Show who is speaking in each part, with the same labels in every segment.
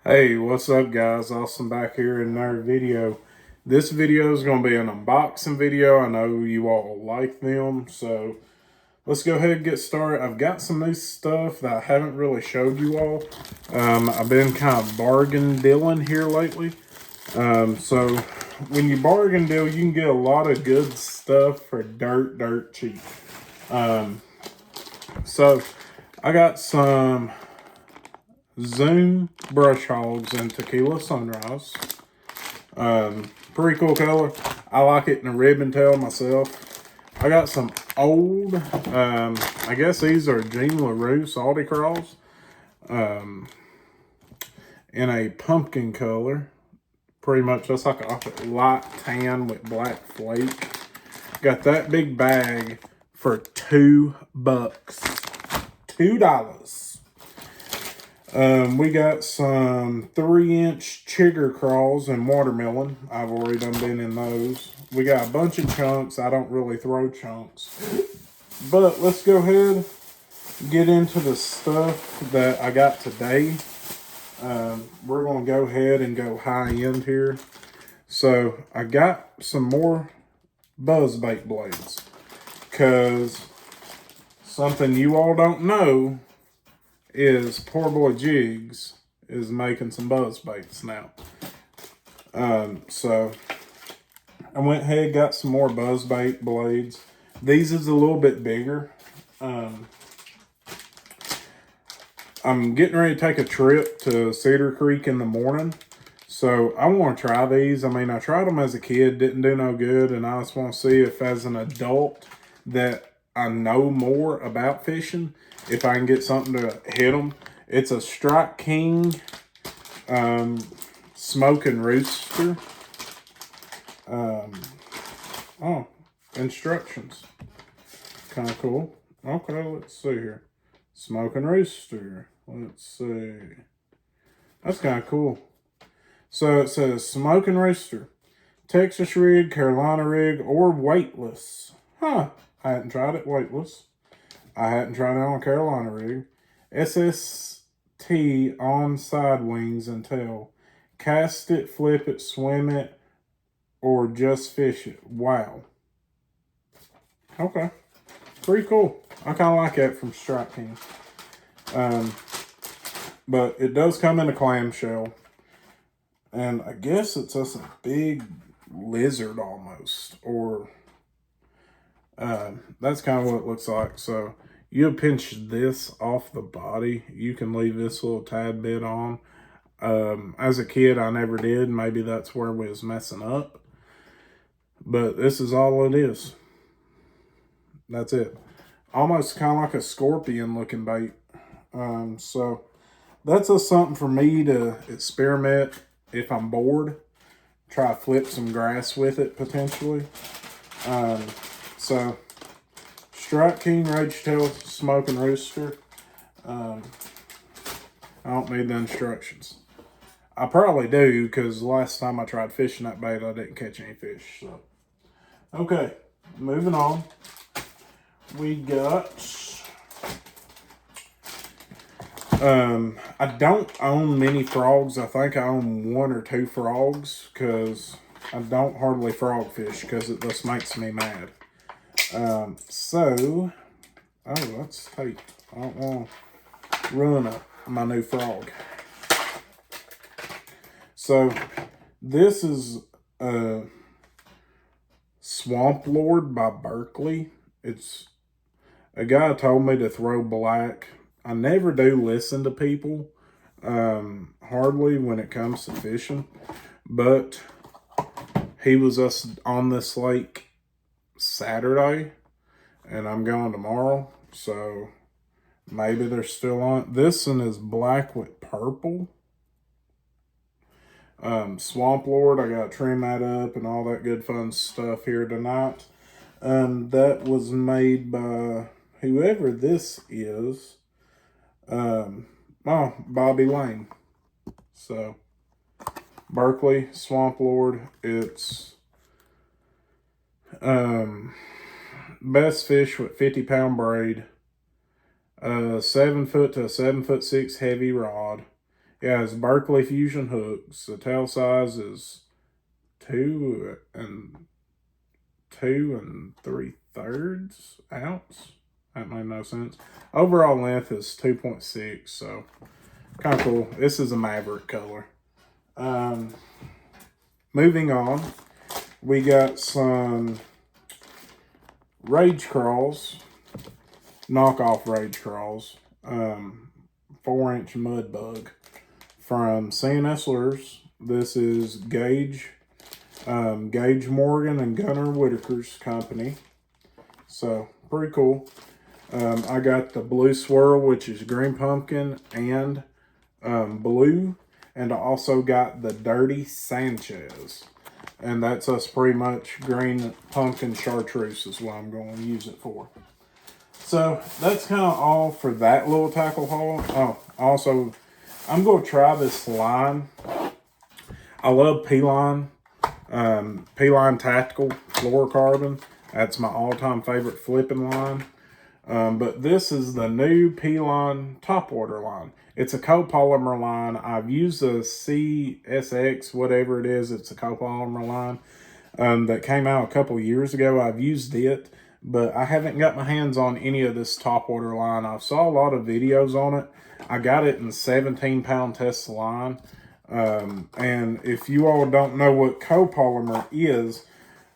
Speaker 1: Hey, what's up guys? Austin back here in another video. This video is going to be an unboxing video. I know you all like them, so let's go ahead and get started. I've got some new stuff that I haven't really showed you all. I've been kind of bargain dealing here lately. So when you bargain deal, you can get a lot of good stuff for dirt cheap. So I got some Zoom Brush Hogs and Tequila Sunrise. Pretty cool color. I like it in a ribbon tail myself. I got some old, I guess these are Jean LaRue Salty Crawls, in a pumpkin color. Pretty much just like a light tan with black flake. Got that big bag for $2. $2. We got some 3-inch Chigger Crawls and watermelon. I've already done been in those. We got a bunch of chunks. I don't really throw chunks. But let's go ahead and get into the stuff that I got today. We're going to go ahead and go high end here. So I got some more buzzbait blades. Because something you all don't know is poor boy Jigs is making some buzz baits now. So I went ahead and got some more buzz bait blades. These is a little bit bigger. I'm getting ready to take a trip to Cedar Creek in the morning. So I want to try these. I mean, I tried them as a kid, didn't do no good. And I just want to see if as an adult that I know more about fishing, if I can get something to hit them. It's a Strike King Smoking Rooster. Oh, instructions. Kind of cool. Okay, let's see here. Smoking Rooster. Let's see. That's kind of cool. So it says Smoking Rooster. Texas rig, Carolina rig, or weightless. Huh. I hadn't tried it weightless. I hadn't tried it on a Carolina rig. SST on side wings and tail. Cast it, flip it, swim it, or just fish it. Wow. Okay. Pretty cool. I kind of like that from Strike King. But it does come in a clamshell. And I guess it's just a big lizard almost. Or that's kind of what it looks like. So you pinch this off the body. You can leave this little tad bit on. As a kid, I never did. Maybe that's where we was messing up. But this is all it is. That's it. Almost kind of like a scorpion looking bait. So that's just something for me to experiment if I'm bored. Try to flip some grass with it potentially. So Strike King Rage Tail Smoking Rooster. I don't need the instructions. I probably do, because last time I tried fishing that bait, I didn't catch any fish. So, okay, moving on. We got. I don't own many frogs. I think I own 1 or 2 frogs, because I don't hardly frog fish, because it just makes me mad. Oh, that's tape. I don't want to ruin my new frog. So, this is Swamp Lord by Berkley. It's a guy told me to throw black. I never do listen to people, hardly when it comes to fishing. But he was us on this lake Saturday, and I'm going tomorrow. So maybe they're still on. This one is black with purple. Swamp Lord, I got to trim that up and all that good fun stuff here tonight. That was made by whoever this is. Bobby Lane. So, Berkley, Swamp Lord. It's best fish with 50-pound braid. 7 foot to a 7'6" heavy rod. Yeah, it's Berkeley Fusion hooks. The tail size is 2 3/3 ounce. That made no sense. Overall length is 2.6, so kind of cool. This is a Maverick color. Moving on, we got some Rage Crawls, knockoff Rage Crawls, 4-inch mud bug from C&S Lures. This is Gage Morgan and Gunnar Whitaker's company. So pretty cool. I got the Blue Swirl, which is green pumpkin and blue, and I also got the Dirty Sanchez, and that's us pretty much green pumpkin chartreuse is what I'm going to use it for. So that's kind of all for that little tackle haul. Oh, also, I'm going to try this line. I love P-Line. P-Line Tactical Fluorocarbon. That's my all-time favorite flipping line. But this is the new P-Line topwater line. It's a copolymer line. I've used the CSX, whatever it is. It's a copolymer line that came out a couple years ago. I've used it, but I haven't got my hands on any of this topwater line. I saw a lot of videos on it. I got it in 17-pound test line. And if you all don't know what copolymer is,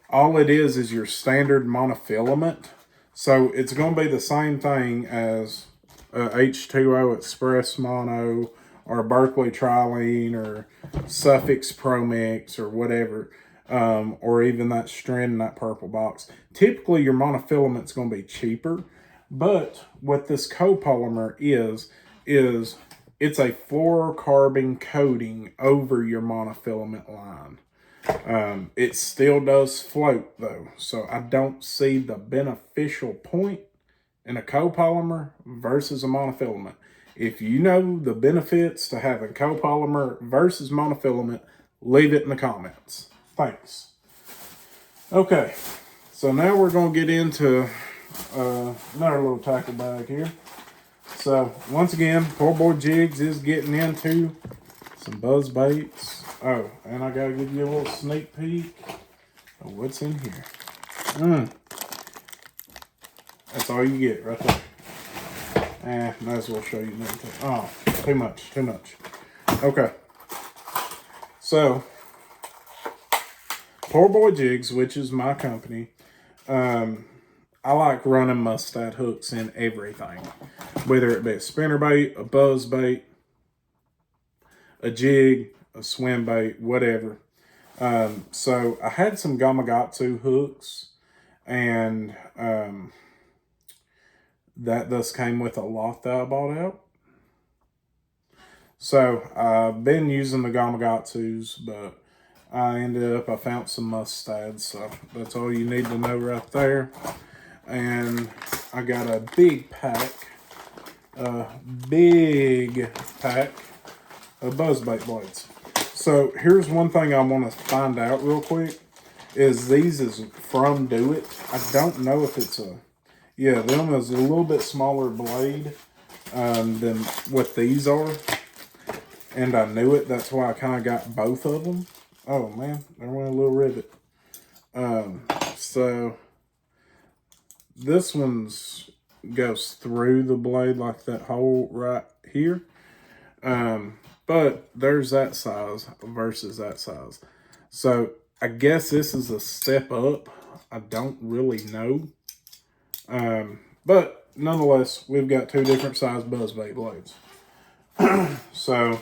Speaker 1: all it is your standard monofilament. So it's going to be the same thing as H2O Express Mono or Berkeley Trilene or Suffix ProMix or whatever, or even that strand in that purple box. Typically, your monofilament's going to be cheaper, but what this copolymer is it's a fluorocarbon coating over your monofilament line. It still does float though, so I don't see the beneficial point in a copolymer versus a monofilament. If you know the benefits to having copolymer versus monofilament, leave it in the comments. Thanks. Okay, so now we're going to get into another little tackle bag here. So once again, Poor Boy Jigs is getting into some buzz baits. Oh, and I gotta give you a little sneak peek of what's in here. That's all you get right there. Might as well show you another thing. Oh, too much. Okay. So, Poor Boy Jigs, which is my company, I like running mustad hooks in everything. Whether it be a spinnerbait, a buzz bait, a jig, a swim bait, whatever. So I had some Gamakatsu hooks, and that thus came with a lot that I bought out. So I've been using the Gamakatsus, but I found some mustads, so that's all you need to know right there. And I got a big pack of buzzbait blades. So here's one thing I want to find out real quick, is these is from Do It. I don't know if it's them is a little bit smaller blade than what these are. And I knew it, that's why I kind of got both of them. Oh man, there went a little rivet. So this one's goes through the blade like that hole right here. But there's that size versus that size. So I guess this is a step up. I don't really know. But nonetheless, we've got two different size buzzbait blades. So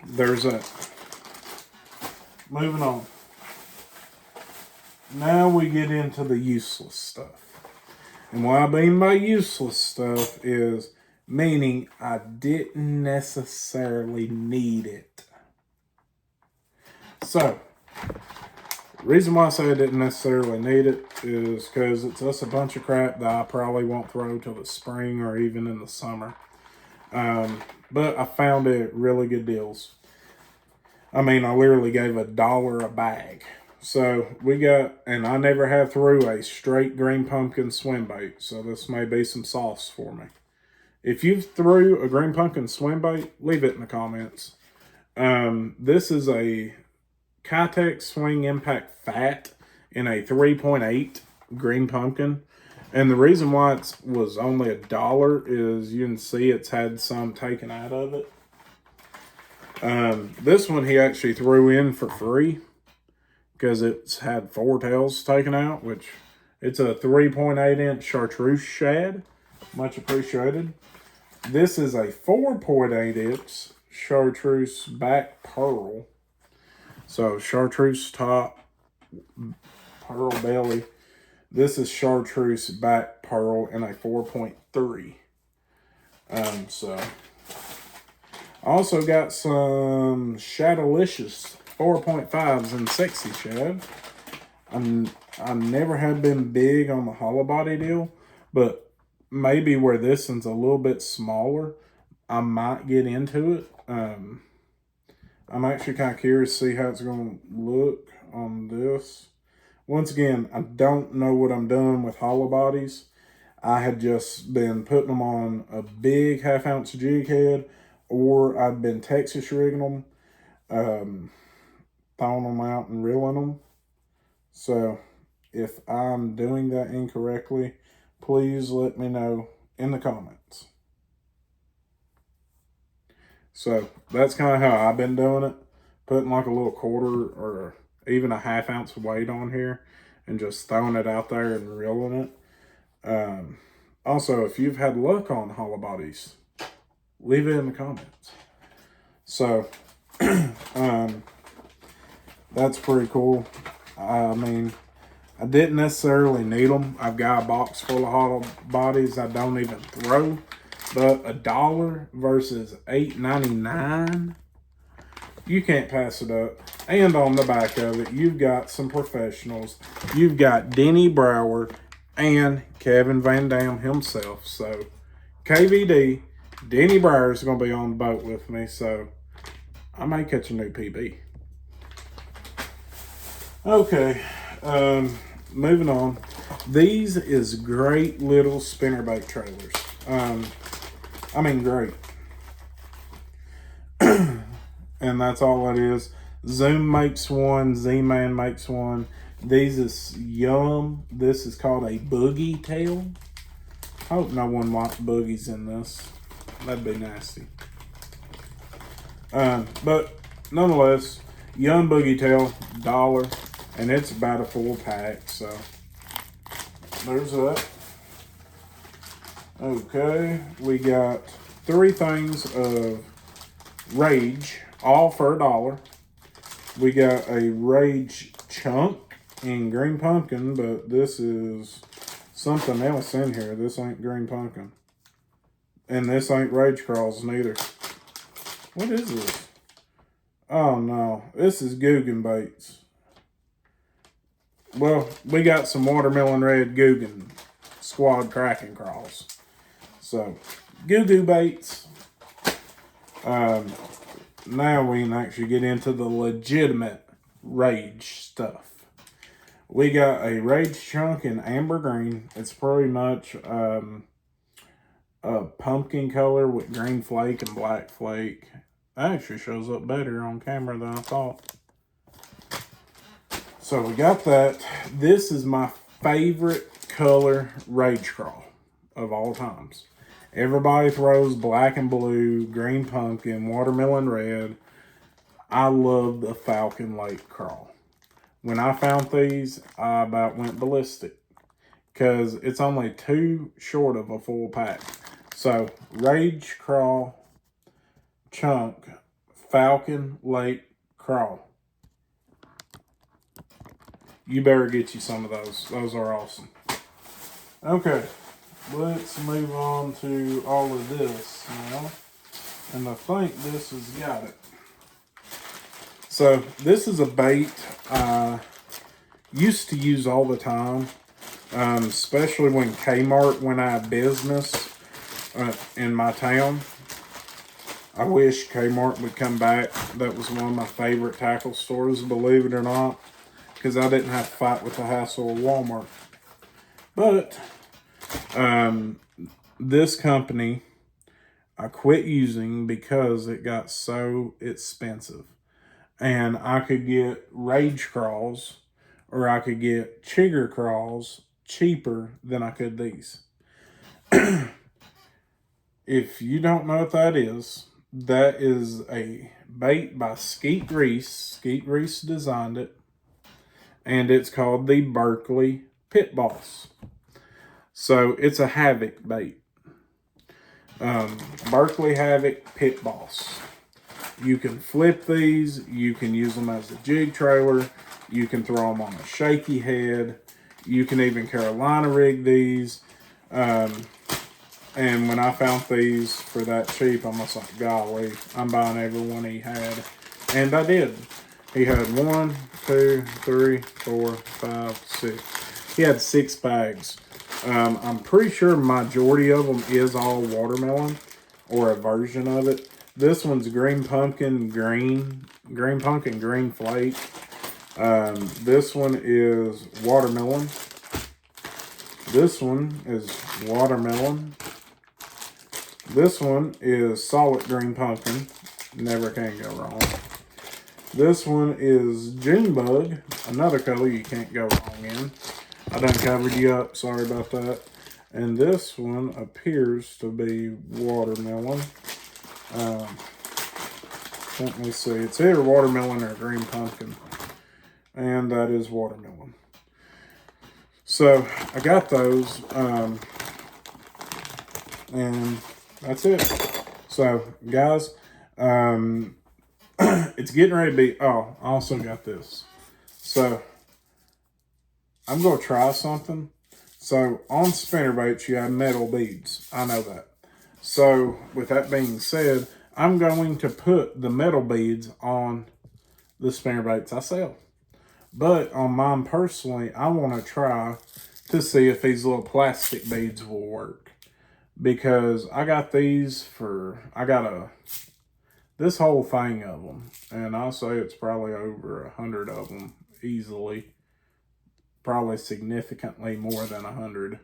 Speaker 1: there's that. Moving on. Now we get into the useless stuff. And what I mean by useless stuff is meaning I didn't necessarily need it. So, the reason why I say I didn't necessarily need it is because it's just a bunch of crap that I probably won't throw till the spring or even in the summer. But I found it at really good deals. I mean, I literally gave $1 a bag. So we got, and I never have threw a straight green pumpkin swim bait. So this may be some sauce for me. If you've threw a green pumpkin swim bait, leave it in the comments. This is a Keitech Swing Impact Fat in a 3.8 green pumpkin. And the reason why it was only $1 is you can see it's had some taken out of it. This one he actually threw in for free because it's had 4 tails taken out, which it's a 3.8 inch chartreuse shad. Much appreciated. This is a 4.8 inch chartreuse back pearl. So chartreuse top, pearl belly. This is chartreuse back pearl in a 4.3. So I also got some Shadowlicious 4.5s in Sexy Shad. I never have been big on the hollow body deal, but maybe where this one's a little bit smaller, I might get into it. I'm actually kind of curious to see how it's going to look on this. Once again, I don't know what I'm doing with hollow bodies. I had just been putting them on a big 1/2 ounce jig head, or I've been Texas rigging them, thawing them out and reeling them. So if I'm doing that incorrectly, please let me know in the comments. So that's kind of how I've been doing it. Putting like a little quarter or even a 1/2 ounce weight on here and just throwing it out there and reeling it. Also, if you've had luck on hollow bodies, leave it in the comments. So that's pretty cool. I mean, I didn't necessarily need them. I've got a box full of hollow bodies I don't even throw. But $1 versus $8.99, you can't pass it up. And on the back of it, you've got some professionals. You've got Denny Brower and Kevin Van Dam himself. So KVD, Denny Brower is going to be on the boat with me. So I may catch a new PB. Okay, moving on. These is great little spinnerbait trailers. I mean, great. And that's all it is. Zoom makes one. Z-Man makes one. These is yum. This is called a boogie tail. I hope no one wants boogies in this. That'd be nasty. But nonetheless, young boogie tail, $1. And it's about a full pack. So there's that. Okay, we got 3 things of Rage, all for $1. We got a Rage chunk in green pumpkin, but this is something else in here. This ain't green pumpkin. And this ain't Rage Crawls neither. What is this? Oh no, this is Googan baits. Well, we got some watermelon red Googan squad cracking crawls. So, Goo Goo baits. Now we can actually get into the legitimate Rage stuff. We got a Rage chunk in amber green. It's pretty much a pumpkin color with green flake and black flake. That actually shows up better on camera than I thought. So we got that. This is my favorite color Rage Crawl of all times. Everybody throws black and blue, green pumpkin, watermelon red. I love the Falcon Lake Crawl. When I found these, I about went ballistic because it's only 2 short of a full pack. So, Rage Crawl, chunk, Falcon Lake Crawl. You better get you some of those. Those are awesome. Okay, let's move on to all of this now. And I think this has got it. So, this is a bait I used to use all the time. Especially when Kmart went out of business in my town. I wish Kmart would come back. That was one of my favorite tackle stores, believe it or not. Because I didn't have to fight with the hassle of Walmart. But this company I quit using because it got so expensive. And I could get Rage Craws or I could get Chigger Craws cheaper than I could these. If you don't know what that is a bait by Skeet Reese. Skeet Reese designed it. And it's called the Berkley Pit Boss. So it's a Havoc bait. Berkley Havoc Pit Boss. You can flip these. You can use them as a jig trailer. You can throw them on a shaky head. You can even Carolina rig these. And when I found these for that cheap, I'm just like, golly, I'm buying every one he had. And I did. He had 1, 2, 3, 4, 5, 6. He had 6 bags. I'm pretty sure majority of them is all watermelon or a version of it. This one's green pumpkin green flake. This one is watermelon. This one is watermelon. This one is solid green pumpkin. Never can go wrong. This one is June bug, another color you can't go wrong in. I done covered you up, sorry about that. And this one appears to be watermelon. Let me see, it's either watermelon or green pumpkin. And that is watermelon. So I got those, and that's it. So guys, it's getting ready to be, oh, I also got this. So I'm going to try something. So on spinnerbaits, you have metal beads. I know that. So with that being said, I'm going to put the metal beads on the spinnerbaits I sell. But on mine personally, I want to try to see if these little plastic beads will work. Because I got these for, this whole thing of them. And I'll say it's probably over 100 of them easily. Probably significantly more than 100.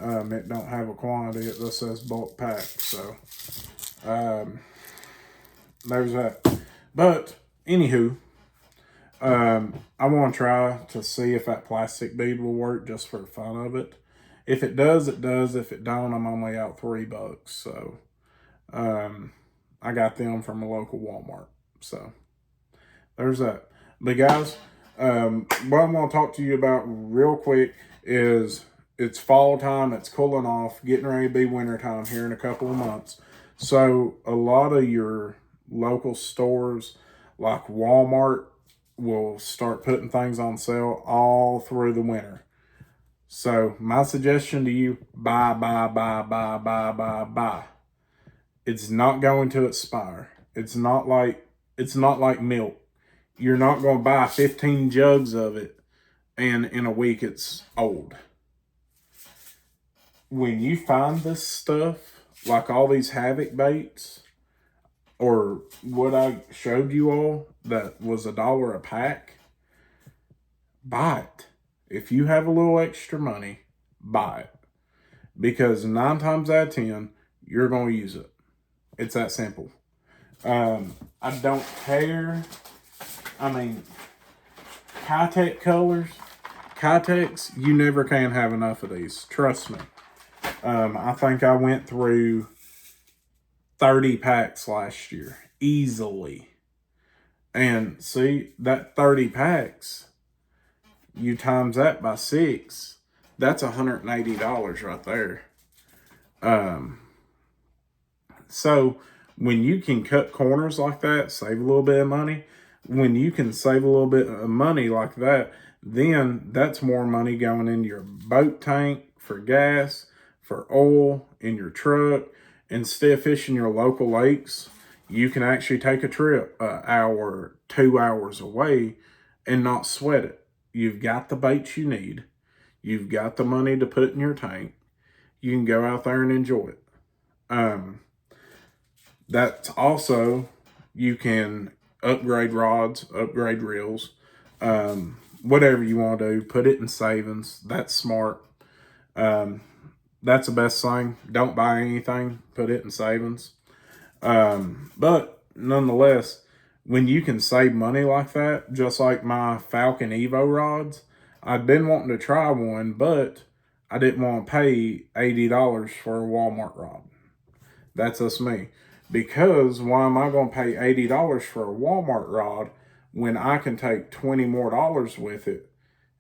Speaker 1: It don't have a quantity. It just says bulk pack. So, there's that. But, anywho, I want to try to see if that plastic bead will work just for the fun of it. If it does, it does. If it don't, I'm only out $3. So, I got them from a local Walmart. So, there's that. But guys, what I'm going to talk to you about real quick is it's fall time. It's cooling off, getting ready to be winter time here in a couple of months. So a lot of your local stores like Walmart will start putting things on sale all through the winter. So my suggestion to you, buy. It's not going to expire. It's not like milk. You're not going to buy 15 jugs of it and in a week it's old. When you find this stuff, like all these Havoc baits, or what I showed you all that was $1 a pack, buy it. If you have a little extra money, buy it. Because 9 times out of 10, you're going to use it. It's that simple. I don't care. I mean, Kitech colors, Kitechs, you never can have enough of these. Trust me. I think I went through 30 packs last year. Easily. And see, that 30 packs, you times that by 6, that's $180 right there. So when you can cut corners like that, save a little bit of money, when you can save a little bit of money like that, then that's more money going into your boat tank for gas, for oil, in your truck. Instead of fishing your local lakes, you can actually take a trip an hour, 2 hours away and not sweat it. You've got the baits you need. You've got the money to put in your tank. You can go out there and enjoy it. That's also, you can upgrade rods, upgrade reels, whatever you want to do. Put it in savings. That's smart. That's the best thing. Don't buy anything. Put it in savings. But nonetheless, when you can save money like that, just like my Falcon Evo rods, I'd been wanting to try one, but I didn't want to pay $80 for a Walmart rod. That's just me. Because why am I going to pay $80 for a Walmart rod when I can take $20 more with it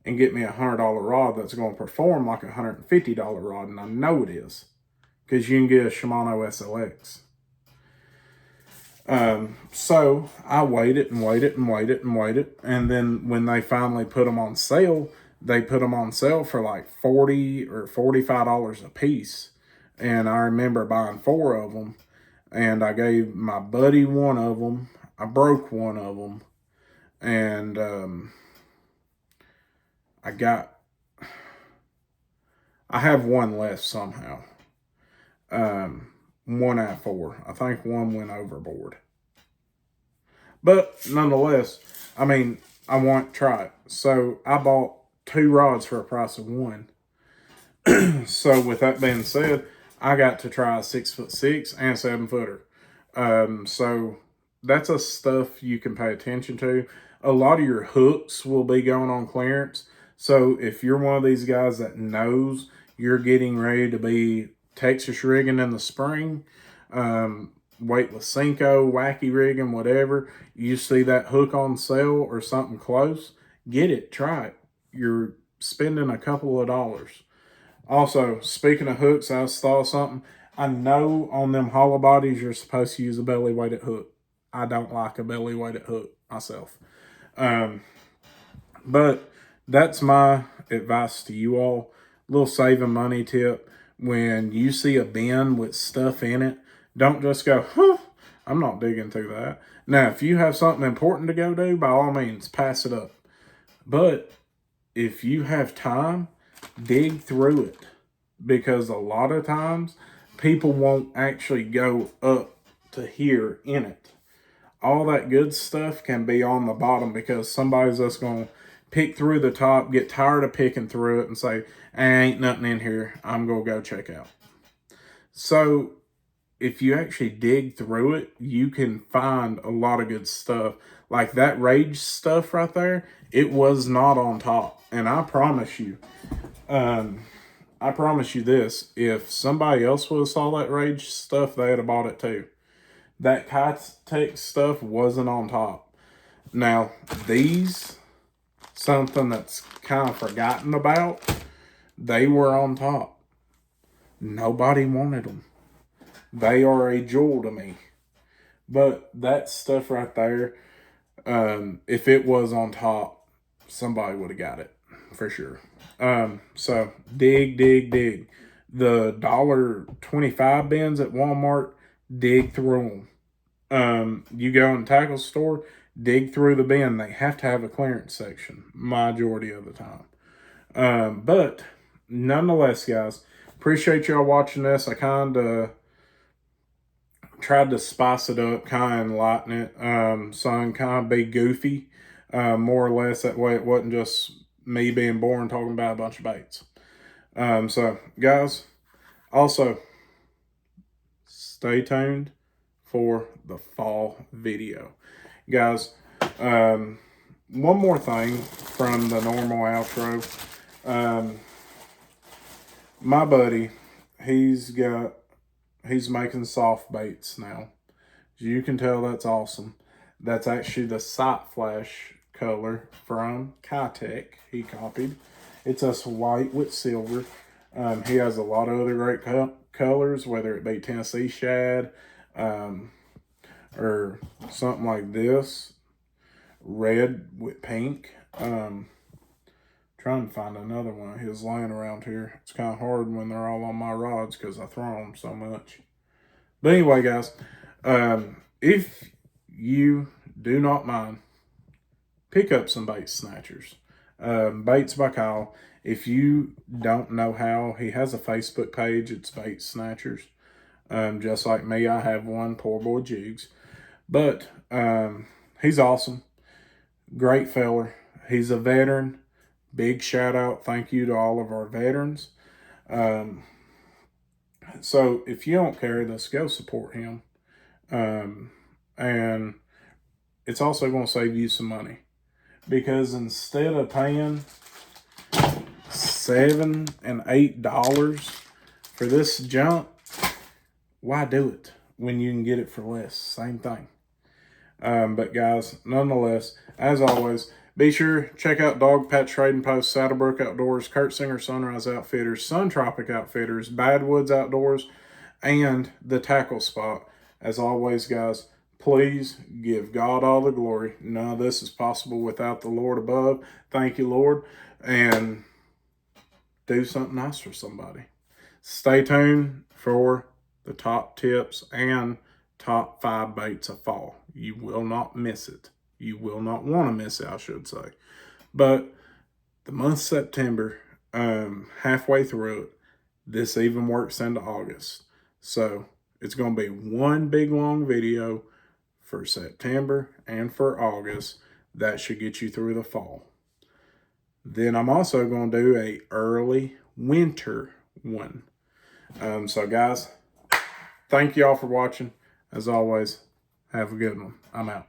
Speaker 1: and get me a $100 rod that's going to perform like a $150 rod? And I know it is, because you can get a Shimano SLX. So I waited and waited and waited and waited. And then when they finally put them on sale, they put them on sale for like $40 or $45 a piece. And I remember buying 4 of them. And I gave my buddy one of them. I broke one of them. And I have one left somehow. 1 out of 4. I think one went overboard. But nonetheless, I mean, I want to try it. So I bought 2 rods for a price of 1. So with that being said, I got to try a 6'6" and 7-footer. So that's a stuff you can pay attention to. A lot of your hooks will be going on clearance. So if you're one of these guys that knows you're getting ready to be Texas rigging in the spring, weightless Senko, wacky rigging, whatever, you see that hook on sale or something close, get it, try it. You're spending a couple of dollars. Also, speaking of hooks, I saw something. I know on them hollow bodies you're supposed to use a belly weighted hook. I don't like a belly weighted hook myself. But that's my advice to you all. Little saving money tip. When you see a bin with stuff in it, don't just go, I'm not digging through that. Now, if you have something important to go do, by all means, pass it up. But if you have time, dig through it. Because a lot of times, people won't actually go up to here in it. All that good stuff can be on the bottom because somebody's just going to pick through the top, get tired of picking through it, and say, ain't nothing in here. I'm going to go check out. So if you actually dig through it, you can find a lot of good stuff. Like that Rage stuff right there, it was not on top. And I promise you this, if somebody else would have saw that Rage stuff, they'd have bought it too. That Kitech stuff wasn't on top. Now, these, something that's kind of forgotten about, they were on top. Nobody wanted them. They are a jewel to me. But that stuff right there, if it was on top, somebody would have got it for sure. So dig. The $1.25 bins at Walmart, dig through them. You go in the tackle store, dig through the bin. They have to have a clearance section majority of the time. But nonetheless, guys, appreciate y'all watching this. I kind of tried to spice it up, kind of lighten it, so kind of be goofy, more or less. That way it wasn't just me being boring talking about a bunch of baits. So, guys, also, stay tuned for the fall video. Guys, one more thing from the normal outro. My buddy, he's making soft baits now. You can tell that's awesome. That's actually the Sight Flash color from Kitech he copied. It's us white with silver. He has a lot of other great colors, whether it be Tennessee shad, or something like this, red with pink. Trying to find another one of his laying around here. It's kind of hard when they're all on my rods because I throw them so much. But anyway, guys, if you do not mind, pick up some Bait Snatchers. Baits by Kyle. If you don't know how, he has a Facebook page. It's Bait Snatchers. Just like me, I have one, Poor Boy Jigs. But he's awesome. Great feller. He's a veteran. Big shout out. Thank you to all of our veterans. So if you don't care, let's go support him. And it's also going to save you some money, because instead of paying $7 and $8 for this junk, why do it when you can get it for less? Same thing. But guys, nonetheless, as always, be sure check out Dog Patch Trading Post, Saddlebrook Outdoors, Kurt Singer Sunrise Outfitters, Sun Tropic Outfitters, Badwoods Outdoors, and the Tackle Spot. As always, guys, please give God all the glory. None of this is possible without the Lord above. Thank you, Lord. And do something nice for somebody. Stay tuned for the top tips and top 5 baits of fall. You will not miss it. You will not want to miss it, I should say. But the month of September, halfway through it, this even works into August. So it's going to be one big long video for September and for August. That should get you through the fall. Then I'm also going to do a early winter one. So guys, thank you all for watching. As always, have a good one. I'm out.